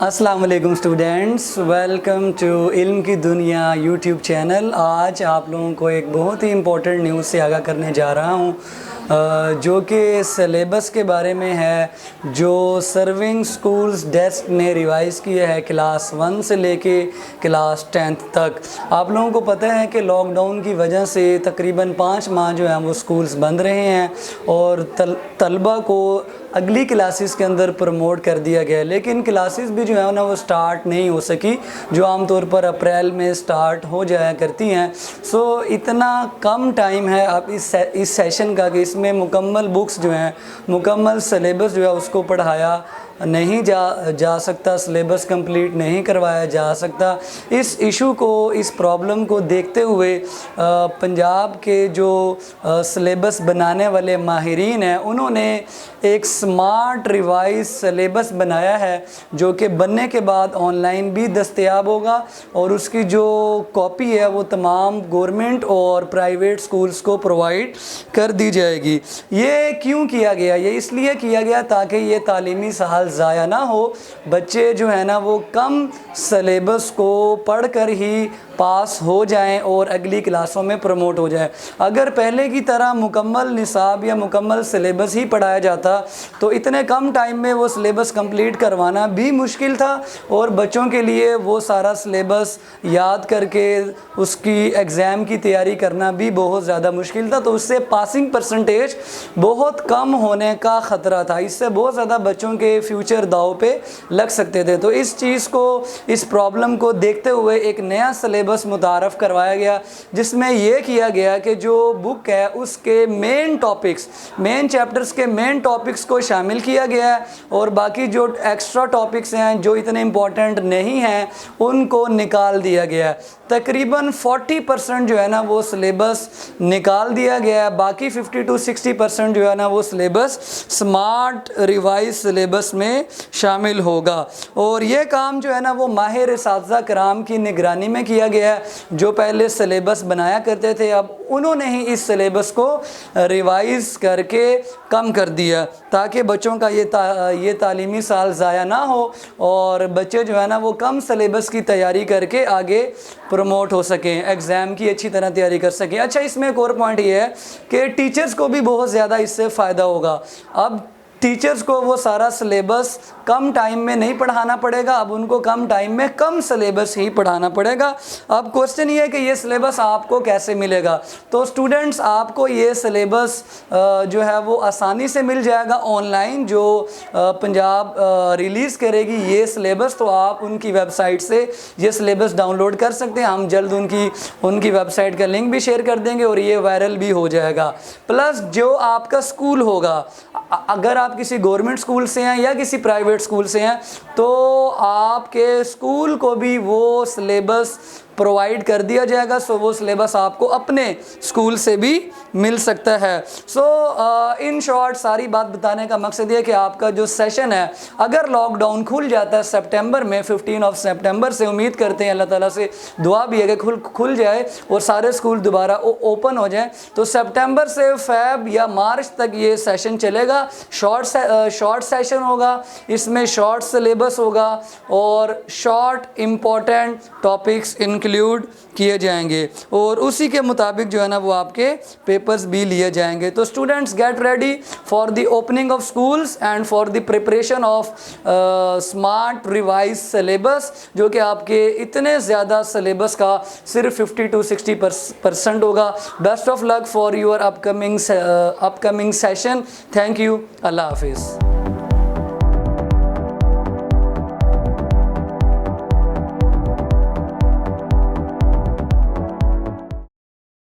अस्सलाम वालेकुम students, welcome to इल्म की दुनिया यूट्यूब चैनल। आज आप लोगों को एक बहुत ही इम्पोर्टेंट न्यूज़ से आगाह करने जा रहा हूँ जो कि सिलेबस के बारे में है, जो सर्विंग स्कूल्स डेस्क ने रिवाइज़ किया है क्लास 1 से लेके क्लास 10th तक। आप लोगों को पता है कि लॉकडाउन की वजह से तकरीबन 5 माह जो है वो स्कूल्स बंद रहे हैं और तलबा को अगली क्लासेस के अंदर प्रमोट कर दिया गया, लेकिन क्लासेस भी जो है ना वो स्टार्ट नहीं हो सकी, जो आमतौर पर अप्रैल में स्टार्ट हो जाया करती हैं। सो इतना कम टाइम है अब इस सेशन का कि इसमें मुकम्मल बुक्स जो हैं, मुकम्मल सिलेबस जो है उसको पढ़ाया नहीं जा सकता, सिलेबस कंप्लीट नहीं करवाया जा सकता। इस इशू को, इस प्रॉब्लम को देखते हुए पंजाब के जो सिलेबस बनाने वाले माहिरीन हैं, उन्होंने एक स्मार्ट रिवाइज सिलेबस बनाया है जो कि बनने के बाद ऑनलाइन भी दस्तयाब होगा और उसकी जो कॉपी है वो तमाम गवर्नमेंट और प्राइवेट स्कूल्स को प्रोवाइड कर दी जाएगी। ये क्यों किया गया? ये इसलिए किया गया ताकि ये तालीमी साल ज़ाया ना हो, बच्चे जो है ना वो कम सिलेबस को पढ़कर ही पास हो जाएं और अगली क्लासों में प्रमोट हो जाए। अगर पहले की तरह मुकम्मल निसाब या मुकम्मल सिलेबस ही पढ़ाया जाता तो इतने कम टाइम में वो सिलेबस कंप्लीट करवाना भी मुश्किल था और बच्चों के लिए वो सारा सिलेबस याद करके उसकी एग्ज़ाम की तैयारी करना भी बहुत ज़्यादा मुश्किल था। तो उससे पासिंग परसेंटेज बहुत कम होने का ख़तरा था, इससे बहुत ज़्यादा बच्चों के फ्यूचर दाव पे लग सकते थे। तो इस चीज़ को, इस प्रॉब्लम को देखते हुए एक नया सिलेबस मुतारफ़ करवाया गया, जिसमें यह किया गया कि जो बुक है उसके मेन टॉपिक्स, मेन चैप्टर्स के मेन टॉपिक्स को शामिल किया गया है और बाकी जो एक्स्ट्रा टॉपिक्स हैं जो इतने इम्पॉर्टेंट नहीं हैं उनको निकाल दिया गया है। तकरीबन 40% जो है ना वो सिलेबस निकाल दिया गया है, बाकी 50 to 60% जो है ना वो सिलेबस स्मार्ट रिवाइज सिलेबस में शामिल होगा। और ये काम जो है ना वो माहिर असातिज़ा कराम की निगरानी में किया गया है, जो पहले सिलेबस बनाया करते थे, अब उन्होंने ही इस सिलेबस को रिवाइज़ करके कम कर दिया ताकि बच्चों का ये तालीमी साल ज़ाया ना हो और बच्चे जो है ना वो कम सिलेबस की तैयारी करके आगे प्रमोट हो सकें, एग्ज़ाम की अच्छी तरह तैयारी कर सकें। अच्छा, इसमें एक और पॉइंट ये है कि टीचर्स को भी बहुत ज़्यादा इससे फ़ायदा होगा। अब टीचर्स को वो सारा सिलेबस कम टाइम में नहीं पढ़ाना पड़ेगा, अब उनको कम टाइम में कम सिलेबस ही पढ़ाना पड़ेगा। अब क्वेश्चन ये है कि ये सिलेबस आपको कैसे मिलेगा? तो स्टूडेंट्स, आपको ये सिलेबस जो है वो आसानी से मिल जाएगा ऑनलाइन, जो पंजाब रिलीज़ करेगी ये सिलेबस, तो आप उनकी वेबसाइट से ये सिलेबस डाउनलोड कर सकते हैं। हम जल्द उनकी वेबसाइट का लिंक भी शेयर कर देंगे और ये वायरल भी हो जाएगा। प्लस जो आपका स्कूल होगा, अगर आप किसी गवर्नमेंट स्कूल से हैं या किसी प्राइवेट स्कूल से हैं, तो आपके स्कूल को भी वो सिलेबस प्रोवाइड कर दिया जाएगा। सो वो सिलेबस आपको अपने स्कूल से भी मिल सकता है। सो इन शॉर्ट सारी बात बताने का मकसद ये है कि आपका जो सेशन है, अगर लॉकडाउन खुल जाता है सितंबर में, 15 सितंबर से, उम्मीद करते हैं, अल्लाह ताला से दुआ भी है कि खुल जाए और सारे स्कूल दोबारा ओपन हो जाए, तो सितंबर से फ़रवरी या मार्च तक ये सेशन चलेगा। शॉर्ट सेशन होगा, इसमें शॉर्ट सिलेबस होगा और शॉर्ट इम्पॉर्टेंट टॉपिक्स इंक्लूड किए जाएंगे और उसी के मुताबिक जो है ना वो आपके पेपर्स भी लिए जाएंगे। तो students, get ready for the opening of schools and for the preparation of smart revise syllabus, जो कि आपके इतने ज़्यादा सिलेबस का सिर्फ 50 to 60% होगा। Best of luck for your upcoming session. Thank you. अल्लाह हाफिज़।